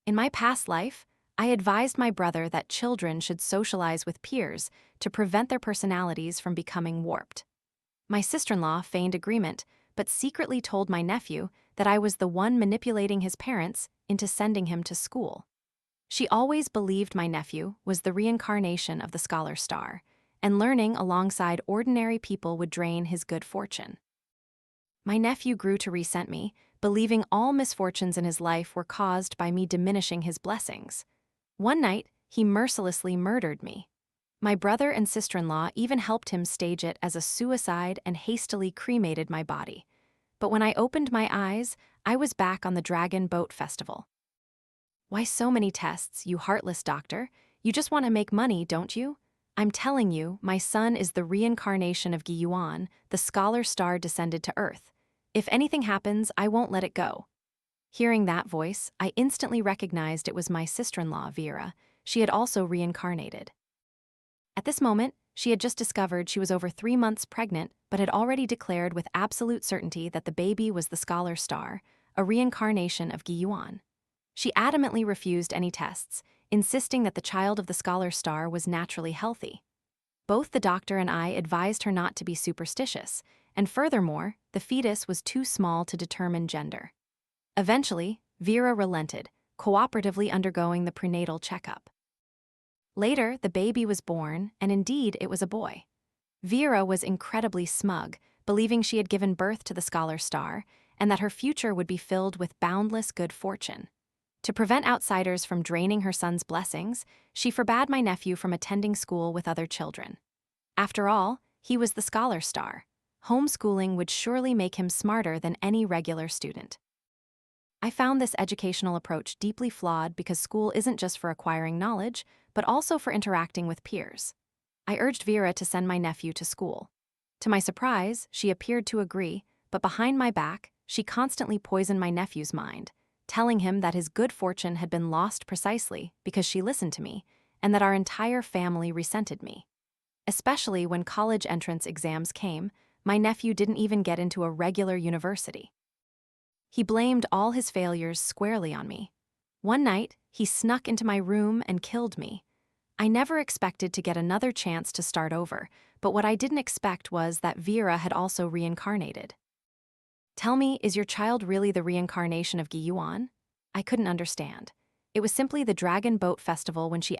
In my past life, I advised my brother that children should socialize with peers to prevent their personalities from becoming warped. My sister-in-law feigned agreement, but secretly told my nephew that I was the one manipulating his parents into sending him to school. She always believed my nephew was the reincarnation of the scholar star, and learning alongside ordinary people would drain his good fortune. My nephew grew to resent me, believing all misfortunes in his life were caused by me diminishing his blessings. One night, he mercilessly murdered me. My brother and sister-in-law even helped him stage it as a suicide and hastily cremated my body. But when I opened my eyes, I was back on the Dragon Boat Festival. Why so many tests, you heartless doctor? You just want to make money, don't you? I'm telling you, my son is the reincarnation of Yuan, the scholar star descended to Earth. If anything happens, I won't let it go. Hearing that voice, I instantly recognized it was my sister-in-law, Vera. She had also reincarnated. At this moment, she had just discovered she was over 3 months pregnant, but had already declared with absolute certainty that the baby was the scholar star, a reincarnation of Yuan. She adamantly refused any tests, insisting that the child of the scholar star was naturally healthy. Both the doctor and I advised her not to be superstitious, and furthermore, the fetus was too small to determine gender. Eventually, Vera relented, cooperatively undergoing the prenatal checkup. Later, the baby was born, and indeed, it was a boy. Vera was incredibly smug, believing she had given birth to the scholar star, and that her future would be filled with boundless good fortune. To prevent outsiders from draining her son's blessings, she forbade my nephew from attending school with other children. After all, he was the scholar star. Homeschooling would surely make him smarter than any regular student. I found this educational approach deeply flawed because school isn't just for acquiring knowledge, but also for interacting with peers. I urged Vera to send my nephew to school. To my surprise, she appeared to agree, but behind my back, she constantly poisoned my nephew's mind, telling him that his good fortune had been lost precisely because she listened to me, and that our entire family resented me. Especially when college entrance exams came, my nephew didn't even get into a regular university. He blamed all his failures squarely on me. One night, he snuck into my room and killed me. I never expected to get another chance to start over, but what I didn't expect was that Vera had also reincarnated. Tell me, is your child really the reincarnation of Yuan? I couldn't understand. It was simply the Dragon Boat Festival when she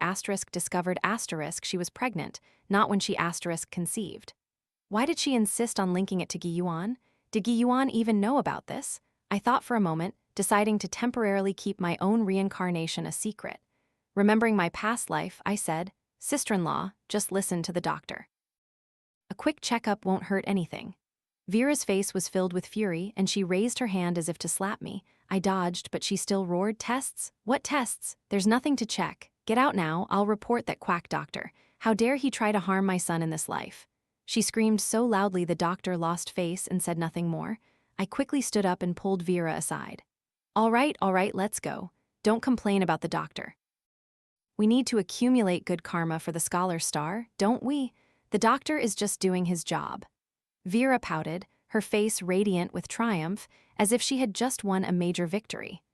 discovered she was pregnant, not when she conceived. Why did she insist on linking it to Yuan? Did Yuan even know about this? I thought for a moment, deciding to temporarily keep my own reincarnation a secret. Remembering my past life, I said, "Sister-in-law, just listen to the doctor. A quick checkup won't hurt anything." Vera's face was filled with fury, and she raised her hand as if to slap me. I dodged, but she still roared, "Tests? What tests? There's nothing to check. Get out now, I'll report that quack doctor. How dare he try to harm my son in this life?" She screamed so loudly the doctor lost face and said nothing more. I quickly stood up and pulled Vera aside. All right, let's go. Don't complain about the doctor. We need to accumulate good karma for the scholar star, don't we? The doctor is just doing his job." Vera pouted, her face radiant with triumph, as if she had just won a major victory.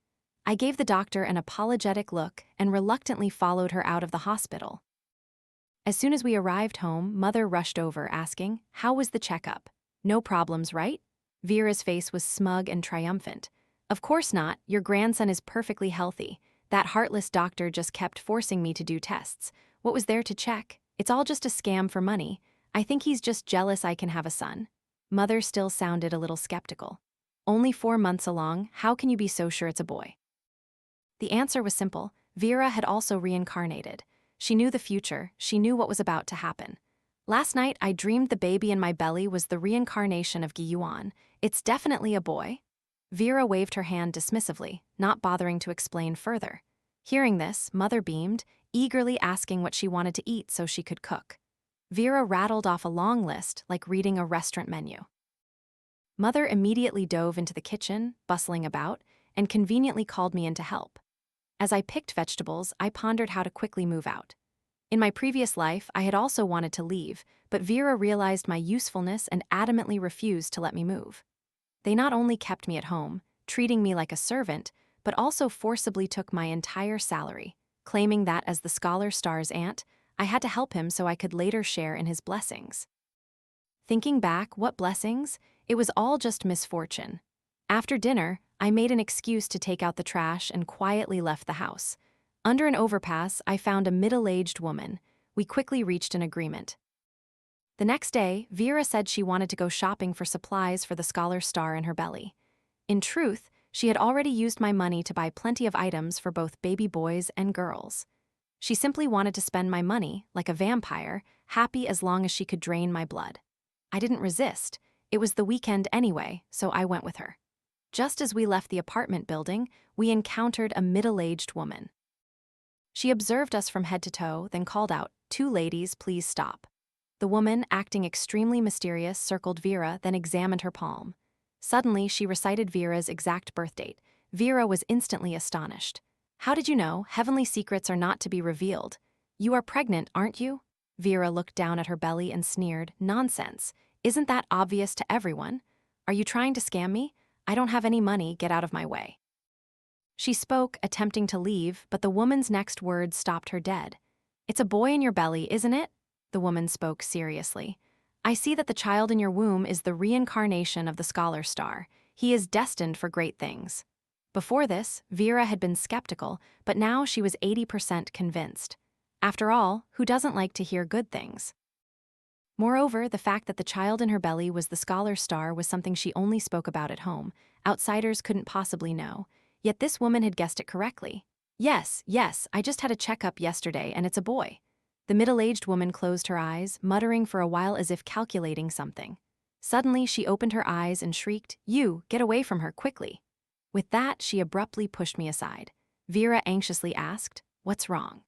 I gave the doctor an apologetic look and reluctantly followed her out of the hospital. As soon as we arrived home, Mother rushed over, asking, "How was the checkup? No problems, right?" Vera's face was smug and triumphant. "Of course not, your grandson is perfectly healthy. That heartless doctor just kept forcing me to do tests. What was there to check? It's all just a scam for money. I think he's just jealous I can have a son." Mother still sounded a little skeptical. "Only 4 months along, how can you be so sure it's a boy?" The answer was simple. Vera had also reincarnated. She knew the future, she knew what was about to happen. "Last night, I dreamed the baby in my belly was the reincarnation of Yuan. It's definitely a boy." Vera waved her hand dismissively, not bothering to explain further. Hearing this, Mother beamed, eagerly asking what she wanted to eat so she could cook. Vera rattled off a long list, like reading a restaurant menu. Mother immediately dove into the kitchen, bustling about, and conveniently called me in to help. As I picked vegetables, I pondered how to quickly move out. In my previous life, I had also wanted to leave, but Vera realized my usefulness and adamantly refused to let me move. They not only kept me at home, treating me like a servant, but also forcibly took my entire salary, claiming that as the scholar star's aunt, I had to help him so I could later share in his blessings. Thinking back, what blessings? It was all just misfortune. After dinner, I made an excuse to take out the trash and quietly left the house. Under an overpass, I found a middle-aged woman. We quickly reached an agreement. The next day, Vera said she wanted to go shopping for supplies for the scholar star in her belly. In truth, she had already used my money to buy plenty of items for both baby boys and girls. She simply wanted to spend my money, like a vampire, happy as long as she could drain my blood. I didn't resist. It was the weekend anyway, so I went with her. Just as we left the apartment building, we encountered a middle-aged woman. She observed us from head to toe, then called out, "Two ladies, please stop." The woman, acting extremely mysterious, circled Vera, then examined her palm. Suddenly, she recited Vera's exact birth date. Vera was instantly astonished. "How did you know? Heavenly secrets are not to be revealed. You are pregnant, aren't you?" Vera looked down at her belly and sneered, "Nonsense. Isn't that obvious to everyone? Are you trying to scam me? I don't have any money, get out of my way." She spoke, attempting to leave, but the woman's next words stopped her dead. "It's a boy in your belly, isn't it?" The woman spoke seriously. "I see that the child in your womb is the reincarnation of the scholar star. He is destined for great things." Before this, Vera had been skeptical, but now she was 80% convinced. After all, who doesn't like to hear good things? Moreover, the fact that the child in her belly was the scholar star was something she only spoke about at home. Outsiders couldn't possibly know. Yet this woman had guessed it correctly. Yes, I just had a checkup yesterday and it's a boy." The middle-aged woman closed her eyes, muttering for a while as if calculating something. Suddenly, she opened her eyes and shrieked, "You, get away from her, quickly." With that, she abruptly pushed me aside. Vera anxiously asked, "What's wrong?"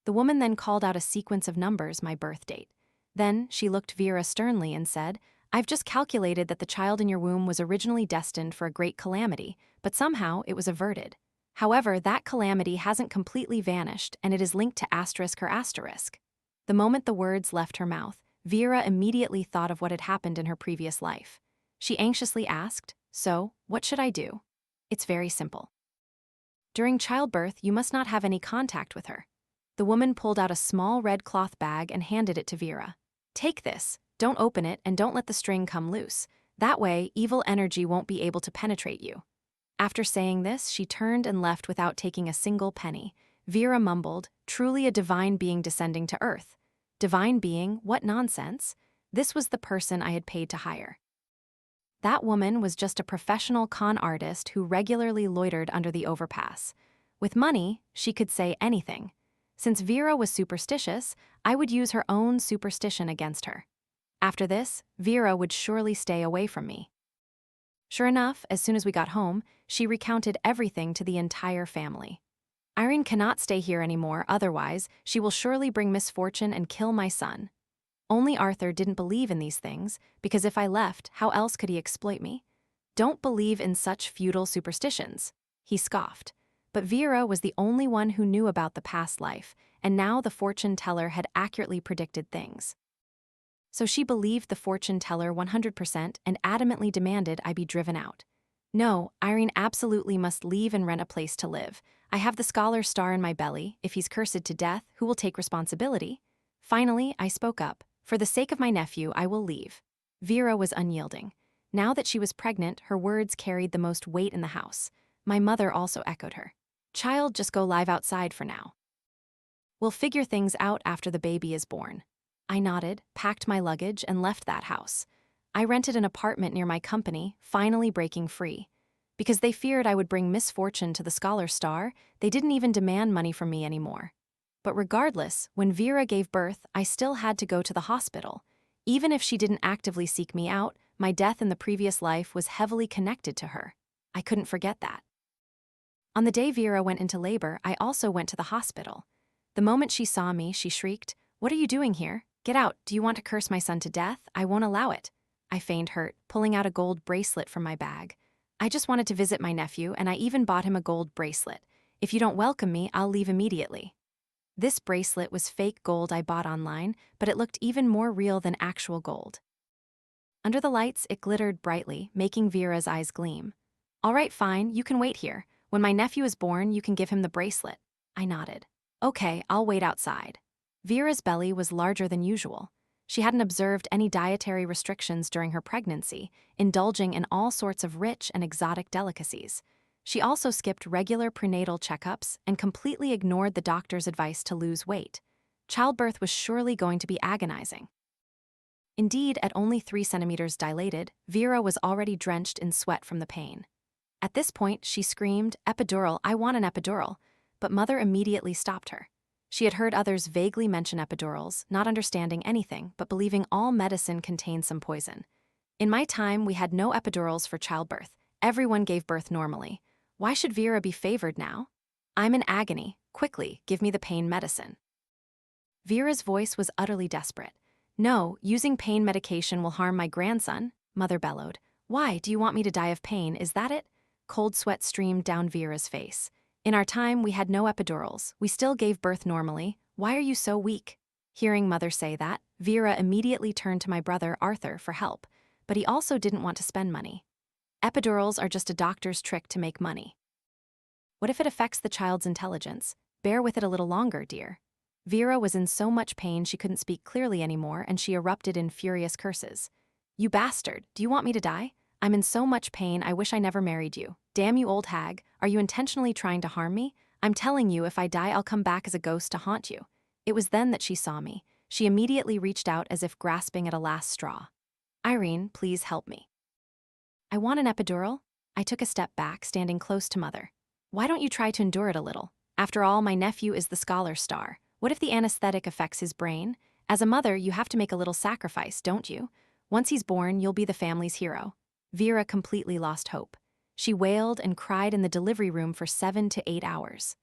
The woman then called out a sequence of numbers, my birth date. Then, she looked Vera sternly and said, "I've just calculated that the child in your womb was originally destined for a great calamity, but somehow it was averted. However, that calamity hasn't completely vanished, and it is linked to asterisk or asterisk." The moment the words left her mouth, Vera immediately thought of what had happened in her previous life. She anxiously asked, "So, what should I do?" "It's very simple. During childbirth, you must not have any contact with her." The woman pulled out a small red cloth bag and handed it to Vera. "Take this, don't open it, and don't let the string come loose. That way, evil energy won't be able to penetrate you." After saying this, she turned and left without taking a single penny. Vera mumbled, "Truly a divine being descending to earth." Divine being? What nonsense. This was the person I had paid to hire. That woman was just a professional con artist who regularly loitered under the overpass. With money, she could say anything. Since Vera was superstitious, I would use her own superstition against her. After this, Vera would surely stay away from me. Sure enough, as soon as we got home, she recounted everything to the entire family. "Irene cannot stay here anymore, otherwise, she will surely bring misfortune and kill my son." Only Arthur didn't believe in these things, because if I left, how else could he exploit me? "Don't believe in such futile superstitions," he scoffed. But Vera was the only one who knew about the past life, and now the fortune teller had accurately predicted things. So she believed the fortune teller 100% and adamantly demanded I be driven out. "No, Irene absolutely must leave and rent a place to live. I have the scholar star in my belly. If he's cursed to death, who will take responsibility?" Finally, I spoke up. "For the sake of my nephew, I will leave." Vera was unyielding. Now that she was pregnant, her words carried the most weight in the house. My mother also echoed her. "Child, just go live outside for now. We'll figure things out after the baby is born." I nodded, packed my luggage, and left that house. I rented an apartment near my company, finally breaking free. Because they feared I would bring misfortune to the scholar star, they didn't even demand money from me anymore. But regardless, when Vera gave birth, I still had to go to the hospital. Even if she didn't actively seek me out, my death in the previous life was heavily connected to her. I couldn't forget that. On the day Vera went into labor, I also went to the hospital. The moment she saw me, she shrieked, "What are you doing here? Get out, do you want to curse my son to death? I won't allow it." I feigned hurt, pulling out a gold bracelet from my bag. "I just wanted to visit my nephew, and I even bought him a gold bracelet. If you don't welcome me, I'll leave immediately." This bracelet was fake gold I bought online, but it looked even more real than actual gold. Under the lights, it glittered brightly, making Vera's eyes gleam. "All right, fine, you can wait here. When my nephew is born, you can give him the bracelet. I nodded. Okay, I'll wait outside. Vera's belly was larger than usual. She hadn't observed any dietary restrictions during her pregnancy, indulging in all sorts of rich and exotic delicacies. She also skipped regular prenatal checkups and completely ignored the doctor's advice to lose weight. Childbirth was surely going to be agonizing. Indeed, at only 3 centimeters dilated, Vera was already drenched in sweat from the pain. At this point, she screamed, "Epidural, I want an epidural," but Mother immediately stopped her. She had heard others vaguely mention epidurals, not understanding anything, but believing all medicine contained some poison. In my time, we had no epidurals for childbirth. Everyone gave birth normally. Why should Vera be favored now? I'm in agony. Quickly, give me the pain medicine. Vera's voice was utterly desperate. No, using pain medication will harm my grandson, Mother bellowed. Why, do you want me to die of pain, is that it? Cold sweat streamed down Vera's face. In our time, we had no epidurals. We still gave birth normally. Why are you so weak? Hearing Mother say that, Vera immediately turned to my brother, Arthur, for help, but he also didn't want to spend money. Epidurals are just a doctor's trick to make money. What if it affects the child's intelligence? Bear with it a little longer, dear. Vera was in so much pain she couldn't speak clearly anymore, and she erupted in furious curses. You bastard, do you want me to die? I'm in so much pain, I wish I never married you. Damn you, old hag, are you intentionally trying to harm me? I'm telling you, if I die, I'll come back as a ghost to haunt you. It was then that she saw me. She immediately reached out as if grasping at a last straw. Irene, please help me. I want an epidural. I took a step back, standing close to Mother. Why don't you try to endure it a little? After all, my nephew is the scholar star. What if the anesthetic affects his brain? As a mother, you have to make a little sacrifice, don't you? Once he's born, you'll be the family's hero. Vera completely lost hope. She wailed and cried in the delivery room for 7 to 8 hours.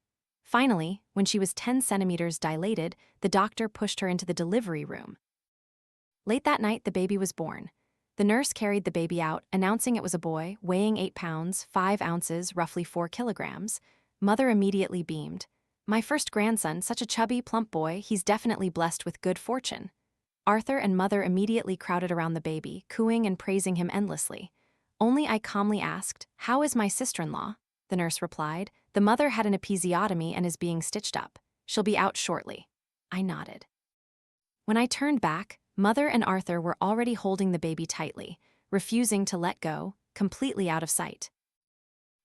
Finally, when she was 10 centimeters dilated, the doctor pushed her into the delivery room. Late that night, the baby was born. The nurse carried the baby out, announcing it was a boy, weighing 8 pounds, 5 ounces, roughly 4 kilograms. Mother immediately beamed. My first grandson, such a chubby, plump boy, he's definitely blessed with good fortune. Arthur and Mother immediately crowded around the baby, cooing and praising him endlessly. Only I calmly asked, "How is my sister-in-law?" The nurse replied, "The mother had an episiotomy and is being stitched up. She'll be out shortly." I nodded. When I turned back, Mother and Arthur were already holding the baby tightly, refusing to let go, completely out of sight.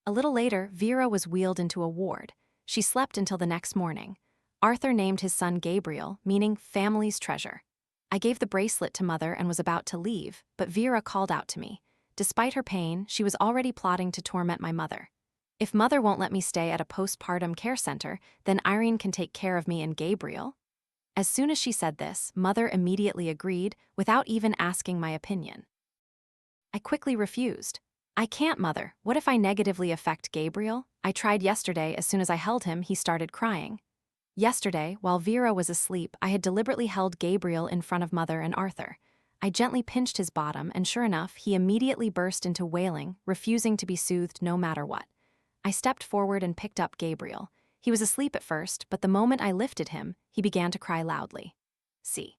A little later, Vera was wheeled into a ward. She slept until the next morning. Arthur named his son Gabriel, meaning family's treasure. I gave the bracelet to Mother and was about to leave, but Vera called out to me. Despite her pain, she was already plotting to torment my mother. If Mother won't let me stay at a postpartum care center, then Irene can take care of me and Gabriel. As soon as she said this, Mother immediately agreed, without even asking my opinion. I quickly refused. I can't, Mother. What if I negatively affect Gabriel? I tried yesterday. As soon as I held him, he started crying. Yesterday, while Vera was asleep, I had deliberately held Gabriel in front of Mother and Arthur. I gently pinched his bottom, and sure enough, he immediately burst into wailing, refusing to be soothed no matter what. I stepped forward and picked up Gabriel. He was asleep at first, but the moment I lifted him, he began to cry loudly. See.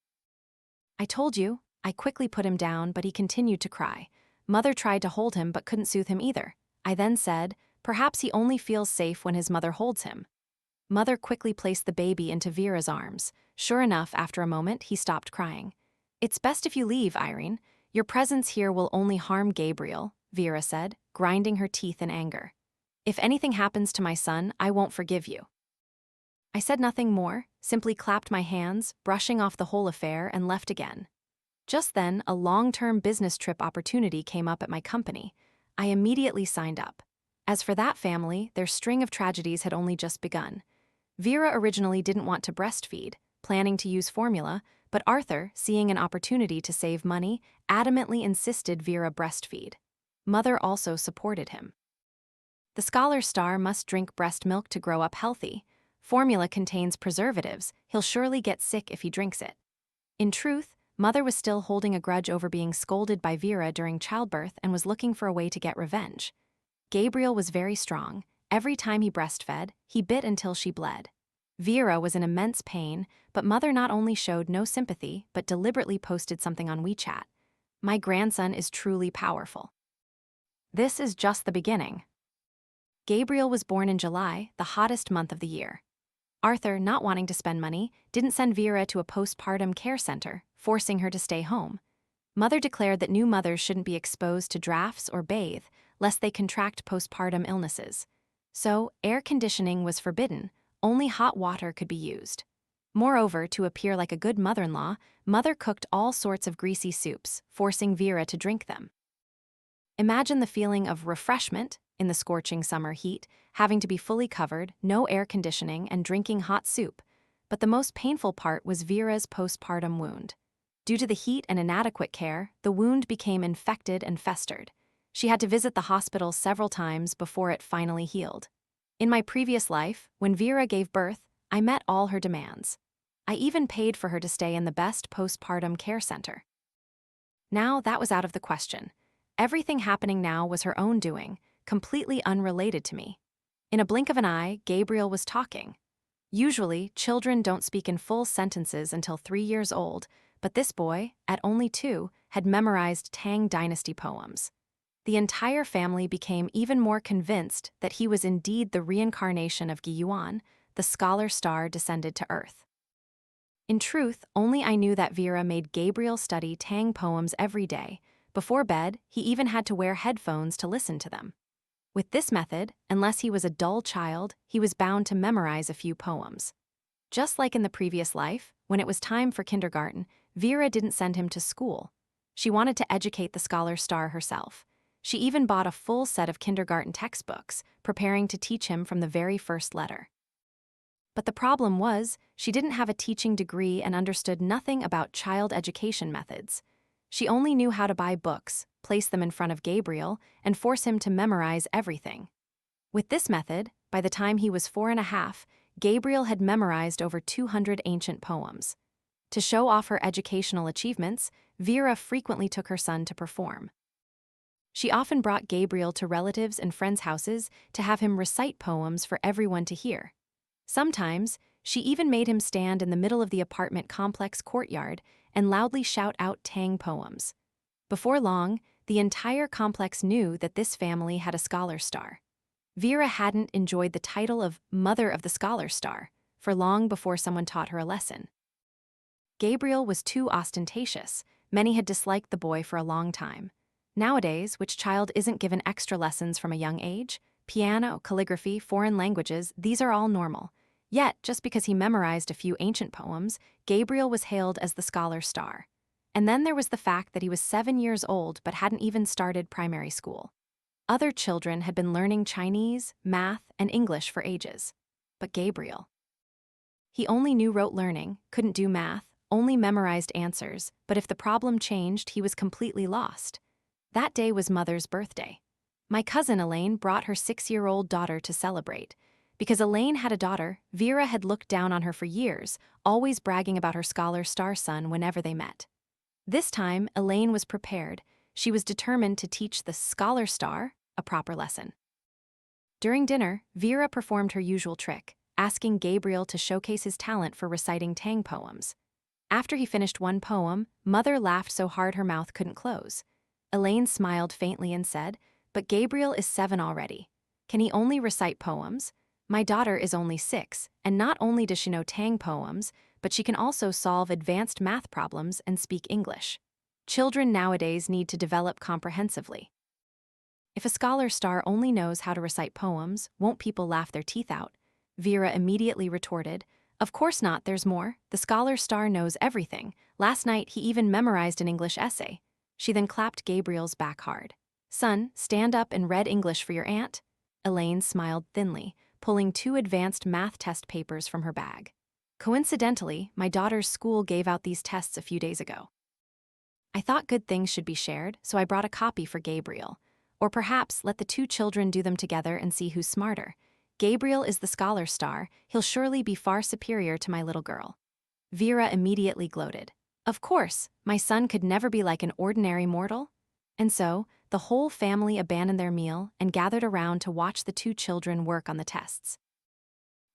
I told you. I quickly put him down, but he continued to cry. Mother tried to hold him but couldn't soothe him either. I then said, perhaps he only feels safe when his mother holds him. Mother quickly placed the baby into Vera's arms. Sure enough, after a moment, he stopped crying. It's best if you leave, Irene. Your presence here will only harm Gabriel, Vera said, grinding her teeth in anger. If anything happens to my son, I won't forgive you. I said nothing more, simply clapped my hands, brushing off the whole affair, and left again. Just then, a long-term business trip opportunity came up at my company. I immediately signed up. As for that family, their string of tragedies had only just begun. Vera originally didn't want to breastfeed, planning to use formula, but Arthur, seeing an opportunity to save money, adamantly insisted Vera breastfeed. Mother also supported him. The scholar star must drink breast milk to grow up healthy. Formula contains preservatives. He'll surely get sick if he drinks it. In truth, Mother was still holding a grudge over being scolded by Vera during childbirth and was looking for a way to get revenge. Gabriel was very strong. Every time he breastfed, he bit until she bled. Vera was in immense pain, but Mother not only showed no sympathy, but deliberately posted something on WeChat. My grandson is truly powerful. This is just the beginning. Gabriel was born in July, the hottest month of the year. Arthur, not wanting to spend money, didn't send Vera to a postpartum care center, forcing her to stay home. Mother declared that new mothers shouldn't be exposed to drafts or bathe, lest they contract postpartum illnesses. So, air conditioning was forbidden, only hot water could be used. Moreover, to appear like a good mother-in-law, Mother cooked all sorts of greasy soups, forcing Vera to drink them. Imagine the feeling of refreshment in the scorching summer heat, having to be fully covered, no air conditioning, and drinking hot soup. But the most painful part was Vera's postpartum wound. Due to the heat and inadequate care, the wound became infected and festered. She had to visit the hospital several times before it finally healed. In my previous life, when Vera gave birth, I met all her demands. I even paid for her to stay in the best postpartum care center. Now that was out of the question. Everything happening now was her own doing, completely unrelated to me. In a blink of an eye, Gabriel was talking. Usually, children don't speak in full sentences until 3 years old, but this boy, at only 2, had memorized Tang Dynasty poems. The entire family became even more convinced that he was indeed the reincarnation of Giyuan, the scholar star descended to Earth. In truth, only I knew that Vera made Gabriel study Tang poems every day. Before bed, he even had to wear headphones to listen to them. With this method, unless he was a dull child, he was bound to memorize a few poems. Just like in the previous life, when it was time for kindergarten, Vera didn't send him to school. She wanted to educate the scholar star herself. She even bought a full set of kindergarten textbooks, preparing to teach him from the very first letter. But the problem was, she didn't have a teaching degree and understood nothing about child education methods. She only knew how to buy books, place them in front of Gabriel, and force him to memorize everything. With this method, by the time he was 4.5, Gabriel had memorized over 200 ancient poems. To show off her educational achievements, Vera frequently took her son to perform. She often brought Gabriel to relatives and friends' houses to have him recite poems for everyone to hear. Sometimes, she even made him stand in the middle of the apartment complex courtyard and loudly shout out Tang poems. Before long, the entire complex knew that this family had a scholar star. Vera hadn't enjoyed the title of Mother of the Scholar Star for long before someone taught her a lesson. Gabriel was too ostentatious. Many had disliked the boy for a long time. Nowadays, which child isn't given extra lessons from a young age? Piano, calligraphy, foreign languages, these are all normal. Yet, just because he memorized a few ancient poems, Gabriel was hailed as the scholar star. And then there was the fact that he was 7 years old but hadn't even started primary school. Other children had been learning Chinese, math, and English for ages. But Gabriel, he only knew rote learning, couldn't do math, only memorized answers, but if the problem changed, he was completely lost. That day was Mother's birthday. My cousin Elaine brought her 6-year-old daughter to celebrate. Because Elaine had a daughter, Vera had looked down on her for years, always bragging about her scholar star son whenever they met. This time, Elaine was prepared. She was determined to teach the scholar star a proper lesson. During dinner, Vera performed her usual trick, asking Gabriel to showcase his talent for reciting Tang poems. After he finished one poem, Mother laughed so hard her mouth couldn't close. Elaine smiled faintly and said, "But Gabriel is 7 already. Can he only recite poems? My daughter is only 6, and not only does she know Tang poems, but she can also solve advanced math problems and speak English. Children nowadays need to develop comprehensively." If a scholar star only knows how to recite poems, won't people laugh their teeth out? Vera immediately retorted, "Of course not, there's more. The scholar star knows everything. Last night he even memorized an English essay." She then clapped Gabriel's back hard. "Son, stand up and read English for your aunt." Elaine smiled thinly, pulling 2 advanced math test papers from her bag. "Coincidentally, my daughter's school gave out these tests a few days ago. I thought good things should be shared, so I brought a copy for Gabriel. Or perhaps let the 2 children do them together and see who's smarter. Gabriel is the scholar star, he'll surely be far superior to my little girl." Vera immediately gloated. "Of course, my son could never be like an ordinary mortal." And so, the whole family abandoned their meal and gathered around to watch the 2 children work on the tests.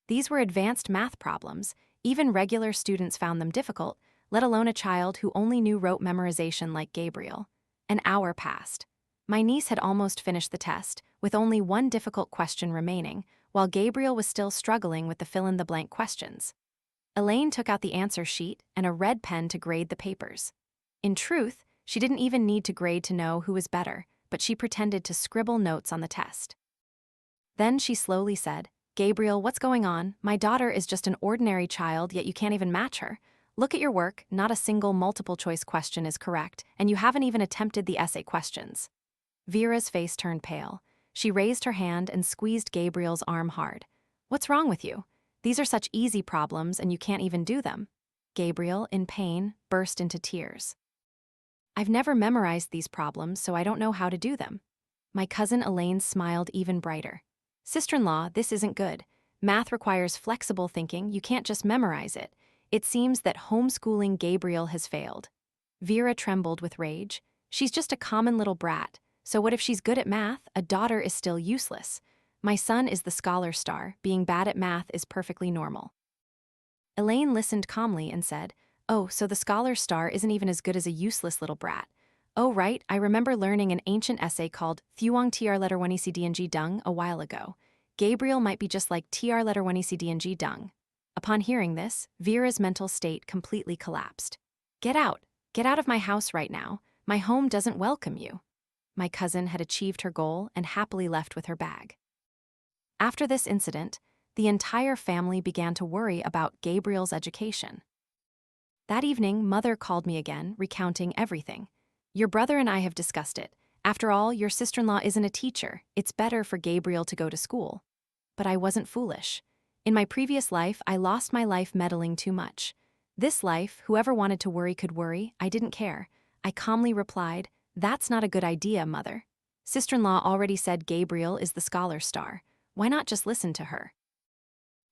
These were advanced math problems. Even regular students found them difficult, let alone a child who only knew rote memorization like Gabriel. An hour passed. My niece had almost finished the test, with only one difficult question remaining, while Gabriel was still struggling with the fill-in-the-blank questions. Elaine took out the answer sheet and a red pen to grade the papers. In truth, she didn't even need to grade to know who was better, but she pretended to scribble notes on the test. Then she slowly said, "Gabriel, what's going on? My daughter is just an ordinary child, yet you can't even match her. Look at your work, not a single multiple-choice question is correct, and you haven't even attempted the essay questions." Vera's face turned pale. She raised her hand and squeezed Gabriel's arm hard. "What's wrong with you? These are such easy problems and you can't even do them." Gabriel, in pain, burst into tears. "I've never memorized these problems, so I don't know how to do them." My cousin Elaine smiled even brighter. "Sister-in-law, this isn't good. Math requires flexible thinking, you can't just memorize it. It seems that homeschooling Gabriel has failed." Vera trembled with rage. "She's just a common little brat. So what if she's good at math? A daughter is still useless. My son is the scholar star. Being bad at math is perfectly normal." Elaine listened calmly and said, "Oh, so the scholar star isn't even as good as a useless little brat. Oh, right, I remember learning an ancient essay called Thuong tr letter 1 ecdng dung a while ago. Gabriel might be just like tr letter 1 ecdng dung." Upon hearing this, Vera's mental state completely collapsed. Get out of my house right now. My home doesn't welcome you." My cousin had achieved her goal and happily left with her bag. After this incident, the entire family began to worry about Gabriel's education. That evening, Mother called me again, recounting everything. "Your brother and I have discussed it. After all, your sister-in-law isn't a teacher. It's better for Gabriel to go to school." But I wasn't foolish. In my previous life, I lost my life meddling too much. This life, whoever wanted to worry could worry, I didn't care. I calmly replied, "That's not a good idea, Mother. Sister-in-law already said Gabriel is the scholar star. Why not just listen to her?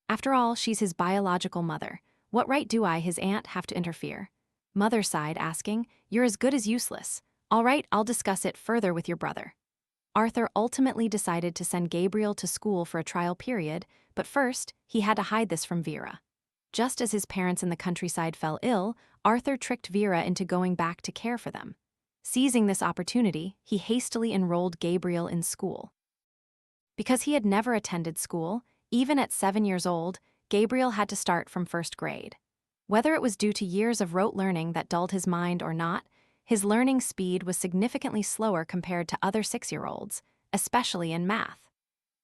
After all, she's his biological mother. What right do I, his aunt, have to interfere?" Mother sighed, asking, "You're as good as useless. All right, I'll discuss it further with your brother." Arthur ultimately decided to send Gabriel to school for a trial period, but first, he had to hide this from Vera. Just as his parents in the countryside fell ill, Arthur tricked Vera into going back to care for them. Seizing this opportunity, he hastily enrolled Gabriel in school. Because he had never attended school, even at 7 years old, Gabriel had to start from first grade. Whether it was due to years of rote learning that dulled his mind or not, his learning speed was significantly slower compared to other 6-year-olds, especially in math.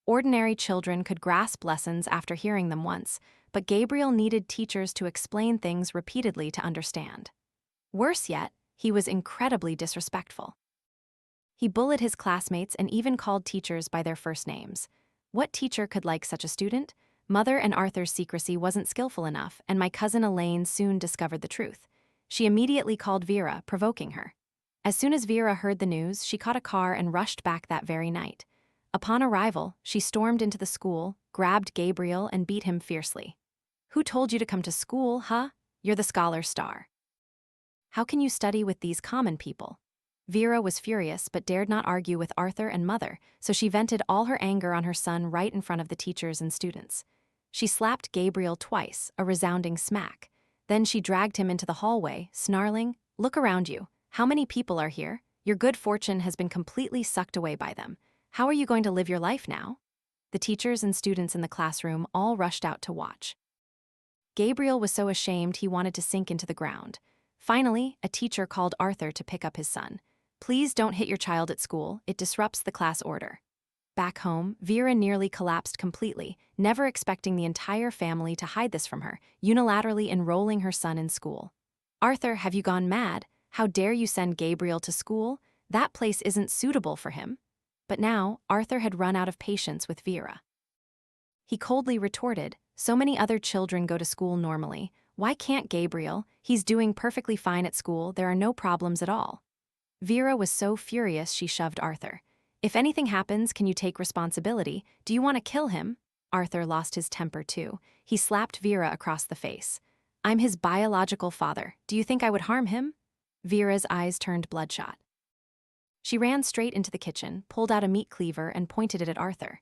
Ordinary children could grasp lessons after hearing them once, but Gabriel needed teachers to explain things repeatedly to understand. Worse yet, he was incredibly disrespectful. He bullied his classmates and even called teachers by their first names. What teacher could like such a student? Mother and Arthur's secrecy wasn't skillful enough, and my cousin Elaine soon discovered the truth. She immediately called Vera, provoking her. As soon as Vera heard the news, she caught a car and rushed back that very night. Upon arrival, she stormed into the school, grabbed Gabriel, and beat him fiercely. "Who told you to come to school, huh? You're the scholar star. How can you study with these common people?" Vera was furious but dared not argue with Arthur and Mother, so she vented all her anger on her son right in front of the teachers and students. She slapped Gabriel twice, a resounding smack. Then she dragged him into the hallway, snarling, "Look around you. How many people are here? Your good fortune has been completely sucked away by them. How are you going to live your life now?" The teachers and students in the classroom all rushed out to watch. Gabriel was so ashamed he wanted to sink into the ground. Finally, a teacher called Arthur to pick up his son. "Please don't hit your child at school, it disrupts the class order." Back home, Vera nearly collapsed completely, never expecting the entire family to hide this from her, unilaterally enrolling her son in school. "Arthur, have you gone mad? How dare you send Gabriel to school? That place isn't suitable for him." But now, Arthur had run out of patience with Vera. He coldly retorted, "So many other children go to school normally. Why can't Gabriel? He's doing perfectly fine at school, there are no problems at all." Vera was so furious she shoved Arthur. "If anything happens, can you take responsibility? Do you want to kill him?" Arthur lost his temper too. He slapped Vera across the face. "I'm his biological father. Do you think I would harm him?" Vera's eyes turned bloodshot. She ran straight into the kitchen, pulled out a meat cleaver, and pointed it at Arthur.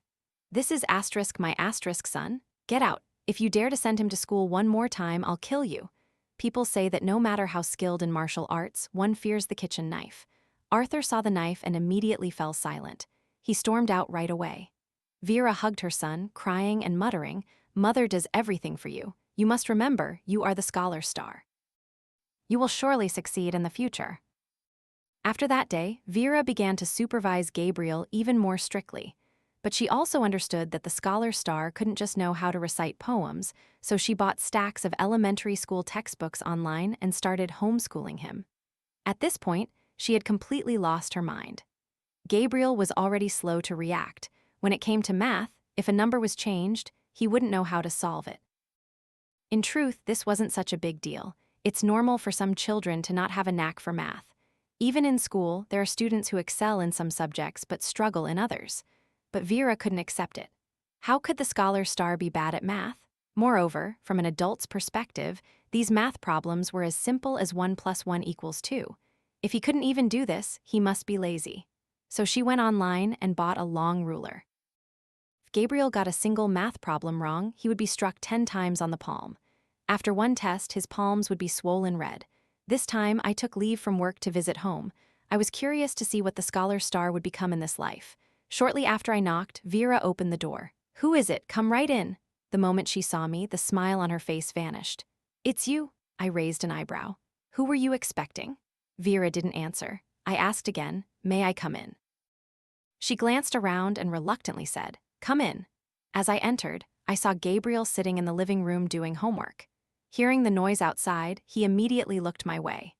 "This is asterisk my asterisk son. Get out. If you dare to send him to school one more time, I'll kill you." People say that no matter how skilled in martial arts, one fears the kitchen knife. Arthur saw the knife and immediately fell silent. He stormed out right away. Vera hugged her son, crying and muttering, "Mother does everything for you. You must remember, you are the scholar star. You will surely succeed in the future." After that day, Vera began to supervise Gabriel even more strictly. But she also understood that the scholar star couldn't just know how to recite poems, so she bought stacks of elementary school textbooks online and started homeschooling him. At this point, she had completely lost her mind. Gabriel was already slow to react. When it came to math, if a number was changed, he wouldn't know how to solve it. In truth, this wasn't such a big deal. It's normal for some children to not have a knack for math. Even in school, there are students who excel in some subjects but struggle in others. But Vera couldn't accept it. How could the scholar star be bad at math? Moreover, from an adult's perspective, these math problems were as simple as 1 + 1 = 2. If he couldn't even do this, he must be lazy. So she went online and bought a long ruler. If Gabriel got a single math problem wrong, he would be struck 10 times on the palm. After one test, his palms would be swollen red. This time, I took leave from work to visit home. I was curious to see what the scholar star would become in this life. Shortly after I knocked, Vera opened the door. "Who is it? Come right in." The moment she saw me, the smile on her face vanished. "It's you?" I raised an eyebrow. "Who were you expecting?" Vera didn't answer. I asked again, "May I come in?" She glanced around and reluctantly said, "Come in." As I entered, I saw Gabriel sitting in the living room doing homework. Hearing the noise outside, he immediately looked my way.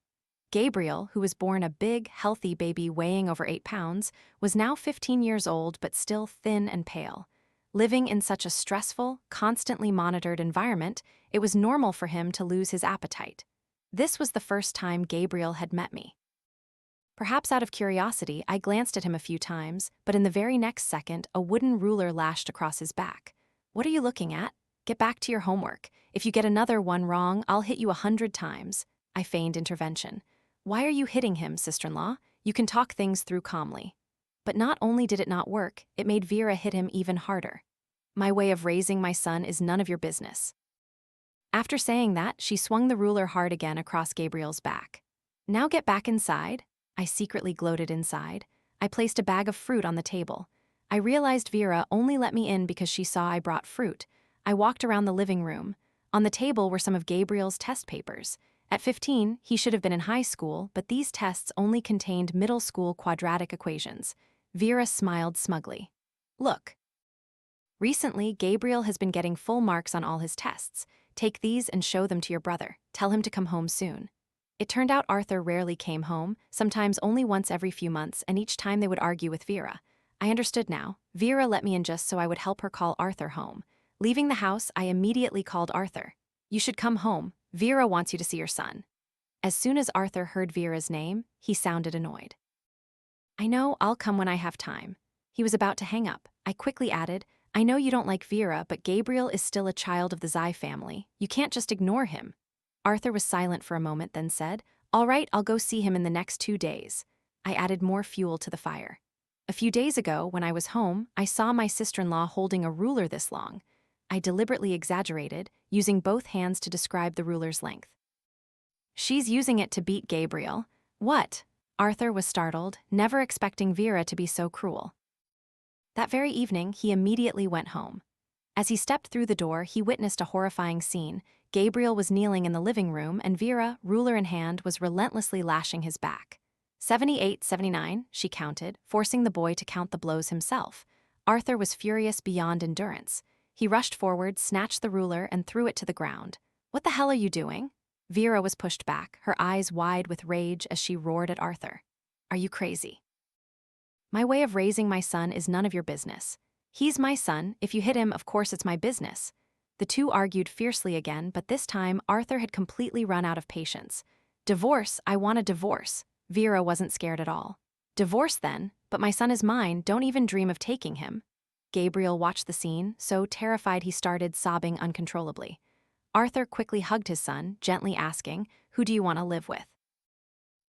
Gabriel, who was born a big, healthy baby weighing over 8 pounds, was now 15 years old but still thin and pale. Living in such a stressful, constantly monitored environment, it was normal for him to lose his appetite. This was the first time Gabriel had met me. Perhaps out of curiosity, I glanced at him a few times, but in the very next second, a wooden ruler lashed across his back. "What are you looking at? Get back to your homework. If you get another one wrong, I'll hit you 100 times. I feigned intervention. "Why are you hitting him, sister-in-law? You can talk things through calmly." But not only did it not work, it made Vera hit him even harder. "My way of raising my son is none of your business." After saying that, she swung the ruler hard again across Gabriel's back. "Now get back inside." I secretly gloated inside. I placed a bag of fruit on the table. I realized Vera only let me in because she saw I brought fruit. I walked around the living room. On the table were some of Gabriel's test papers. At 15, he should have been in high school, but these tests only contained middle school quadratic equations. Vera smiled smugly. "Look. Recently, Gabriel has been getting full marks on all his tests. Take these and show them to your brother. Tell him to come home soon." It turned out Arthur rarely came home, sometimes only once every few months, and each time they would argue with Vera. I understood now. Vera let me in just so I would help her call Arthur home. Leaving the house, I immediately called Arthur. "You should come home. Vera wants you to see your son." As soon as Arthur heard Vera's name, he sounded annoyed. "I know, I'll come when I have time." He was about to hang up. I quickly added, "I know you don't like Vera, but Gabriel is still a child of the Zai family. You can't just ignore him." Arthur was silent for a moment, then said, "All right, I'll go see him in the next 2 days." I added more fuel to the fire. A few days ago, when I was home, I saw my sister-in-law holding a ruler this long. I deliberately exaggerated, using both hands to describe the ruler's length. "She's using it to beat Gabriel." "What?" Arthur was startled, never expecting Vera to be so cruel. That very evening, he immediately went home. As he stepped through the door, he witnessed a horrifying scene. Gabriel was kneeling in the living room, and Vera, ruler in hand, was relentlessly lashing his back. 78, 79, she counted, forcing the boy to count the blows himself. Arthur was furious beyond endurance. He rushed forward, snatched the ruler, and threw it to the ground. "What the hell are you doing?" Vera was pushed back, her eyes wide with rage as she roared at Arthur. "Are you crazy? My way of raising my son is none of your business. He's my son. If you hit him, of course it's my business." The two argued fiercely again, but this time Arthur had completely run out of patience. "Divorce? I want a divorce." Vera wasn't scared at all. "Divorce then? But my son is mine. Don't even dream of taking him." Gabriel watched the scene, so terrified he started sobbing uncontrollably. Arthur quickly hugged his son, gently asking, "Who do you want to live with?"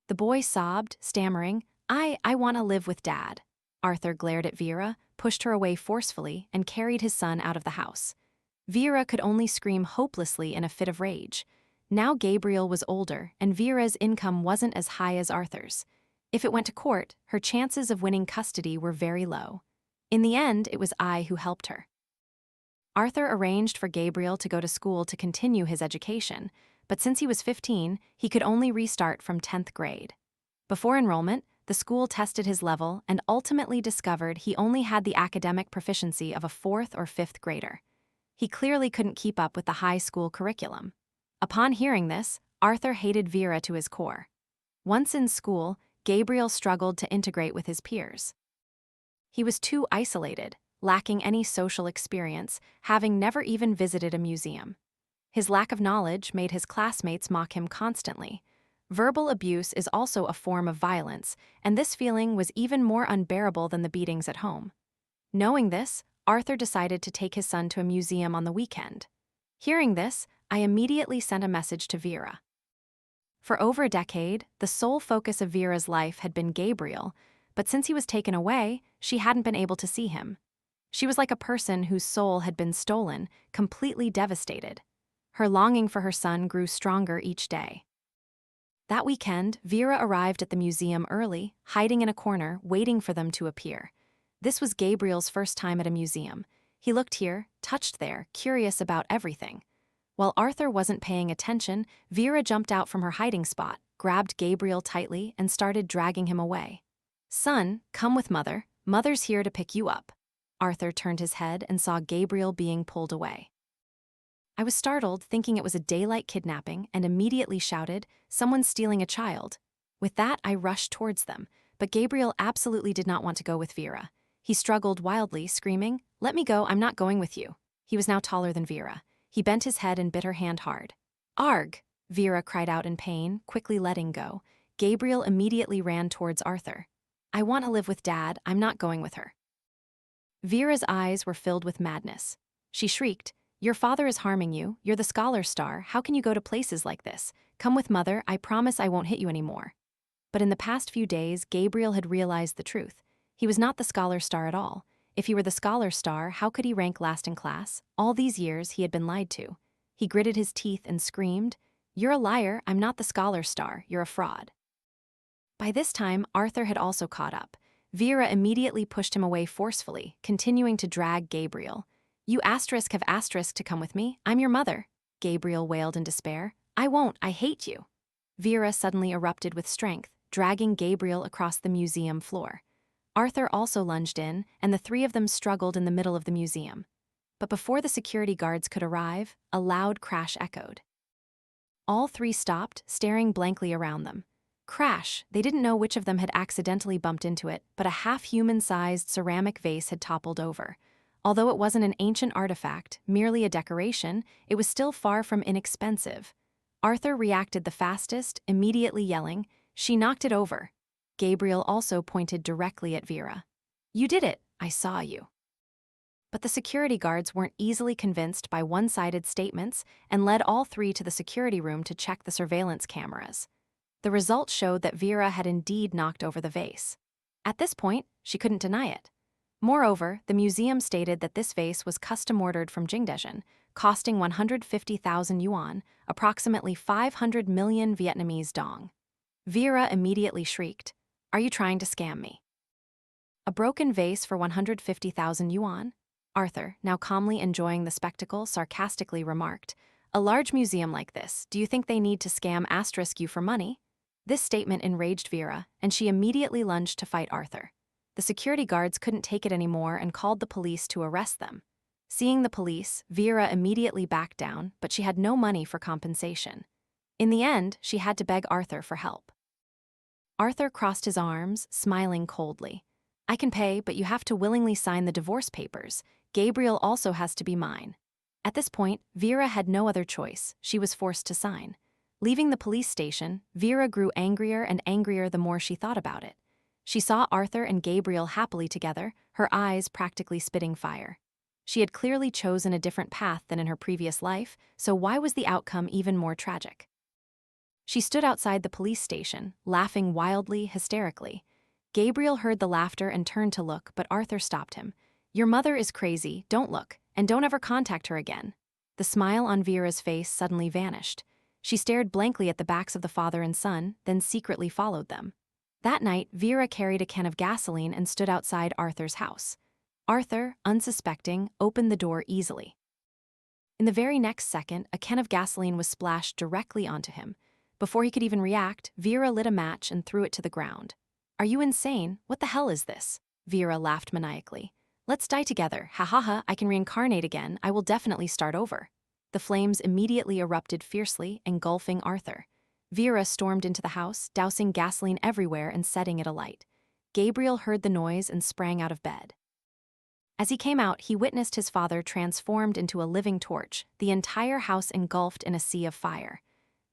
The boy sobbed, stammering, I want to live with Dad." Arthur glared at Vera, pushed her away forcefully, and carried his son out of the house. Vera could only scream hopelessly in a fit of rage. Now Gabriel was older, and Vera's income wasn't as high as Arthur's. If it went to court, her chances of winning custody were very low. In the end, it was I who helped her. Arthur arranged for Gabriel to go to school to continue his education, but since he was 15, he could only restart from 10th grade. Before enrollment, the school tested his level and ultimately discovered he only had the academic proficiency of a 4th or 5th grader. He clearly couldn't keep up with the high school curriculum. Upon hearing this, Arthur hated Vera to his core. Once in school, Gabriel struggled to integrate with his peers. He was too isolated, lacking any social experience, having never even visited a museum. His lack of knowledge made his classmates mock him constantly. Verbal abuse is also a form of violence, and this feeling was even more unbearable than the beatings at home. Knowing this, Arthur decided to take his son to a museum on the weekend. Hearing this, I immediately sent a message to Vera. For over a decade, the sole focus of Vera's life had been Gabriel, but since he was taken away, she hadn't been able to see him. She was like a person whose soul had been stolen, completely devastated. Her longing for her son grew stronger each day. That weekend, Vera arrived at the museum early, hiding in a corner, waiting for them to appear. This was Gabriel's first time at a museum. He looked here, touched there, curious about everything. While Arthur wasn't paying attention, Vera jumped out from her hiding spot, grabbed Gabriel tightly, and started dragging him away. "Son, come with Mother. Mother's here to pick you up." Arthur turned his head and saw Gabriel being pulled away. I was startled, thinking it was a daylight kidnapping, and immediately shouted, "Someone's stealing a child." With that, I rushed towards them, but Gabriel absolutely did not want to go with Vera. He struggled wildly, screaming, "Let me go, I'm not going with you." He was now taller than Vera. He bent his head and bit her hand hard. "Arg!" Vera cried out in pain, quickly letting go. Gabriel immediately ran towards Arthur. "I want to live with Dad, I'm not going with her." Vera's eyes were filled with madness. She shrieked, "Your father is harming you, you're the scholar star, how can you go to places like this? Come with Mother, I promise I won't hit you anymore." But in the past few days, Gabriel had realized the truth. He was not the scholar star at all. If he were the scholar star, how could he rank last in class? All these years, he had been lied to. He gritted his teeth and screamed, "You're a liar, I'm not the scholar star, you're a fraud." By this time, Arthur had also caught up. Vera immediately pushed him away forcefully, continuing to drag Gabriel. "You asterisk have asterisk to come with me, I'm your mother," Gabriel wailed in despair. "I won't, I hate you." Vera suddenly erupted with strength, dragging Gabriel across the museum floor. Arthur also lunged in, and the three of them struggled in the middle of the museum. But before the security guards could arrive, a loud crash echoed. All three stopped, staring blankly around them. Crash! They didn't know which of them had accidentally bumped into it, but a half-human-sized ceramic vase had toppled over. Although it wasn't an ancient artifact, merely a decoration, it was still far from inexpensive. Arthur reacted the fastest, immediately yelling, "She knocked it over." Gabriel also pointed directly at Vera. "You did it, I saw you." But the security guards weren't easily convinced by one-sided statements and led all three to the security room to check the surveillance cameras. The results showed that Vera had indeed knocked over the vase. At this point, she couldn't deny it. Moreover, the museum stated that this vase was custom-ordered from Jingdezhen, costing 150,000 yuan, approximately 500 million Vietnamese dong. Vera immediately shrieked, "Are you trying to scam me?" "A broken vase for 150,000 yuan?" Arthur, now calmly enjoying the spectacle, sarcastically remarked, "A large museum like this, do you think they need to scam asterisk you for money?" This statement enraged Vera, and she immediately lunged to fight Arthur. The security guards couldn't take it anymore and called the police to arrest them. Seeing the police, Vera immediately backed down, but she had no money for compensation. In the end, she had to beg Arthur for help. Arthur crossed his arms, smiling coldly. "I can pay, but you have to willingly sign the divorce papers. Gabriel also has to be mine." At this point, Vera had no other choice. She was forced to sign. Leaving the police station, Vera grew angrier and angrier the more she thought about it. She saw Arthur and Gabriel happily together, her eyes practically spitting fire. She had clearly chosen a different path than in her previous life, so why was the outcome even more tragic? She stood outside the police station, laughing wildly, hysterically. Gabriel heard the laughter and turned to look, but Arthur stopped him. "Your mother is crazy, don't look, and don't ever contact her again." The smile on Vera's face suddenly vanished. She stared blankly at the backs of the father and son, then secretly followed them. That night, Vera carried a can of gasoline and stood outside Arthur's house. Arthur, unsuspecting, opened the door easily. In the very next second, a can of gasoline was splashed directly onto him. Before he could even react, Vera lit a match and threw it to the ground. "Are you insane? What the hell is this?" Vera laughed maniacally. "Let's die together. Ha ha ha, I can reincarnate again. I will definitely start over." The flames immediately erupted fiercely, engulfing Arthur. Vera stormed into the house, dousing gasoline everywhere and setting it alight. Gabriel heard the noise and sprang out of bed. As he came out, he witnessed his father transformed into a living torch, the entire house engulfed in a sea of fire.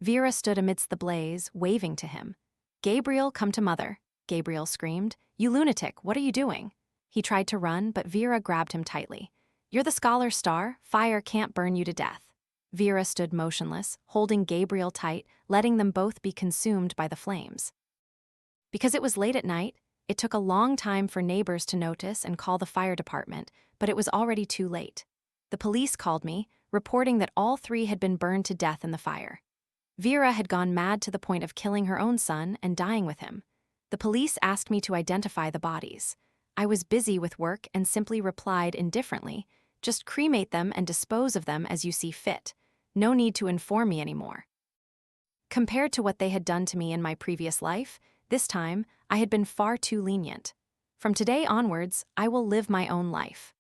Vera stood amidst the blaze, waving to him. "Gabriel, come to mother," Gabriel screamed. "You lunatic, what are you doing?" He tried to run, but Vera grabbed him tightly. "You're the scholar star, fire can't burn you to death." Vera stood motionless, holding Gabriel tight, letting them both be consumed by the flames. Because it was late at night, it took a long time for neighbors to notice and call the fire department, but it was already too late. The police called me, reporting that all three had been burned to death in the fire. Vera had gone mad to the point of killing her own son and dying with him. The police asked me to identify the bodies. I was busy with work and simply replied indifferently, "Just cremate them and dispose of them as you see fit. No need to inform me anymore." Compared to what they had done to me in my previous life, this time I had been far too lenient. From today onwards, I will live my own life.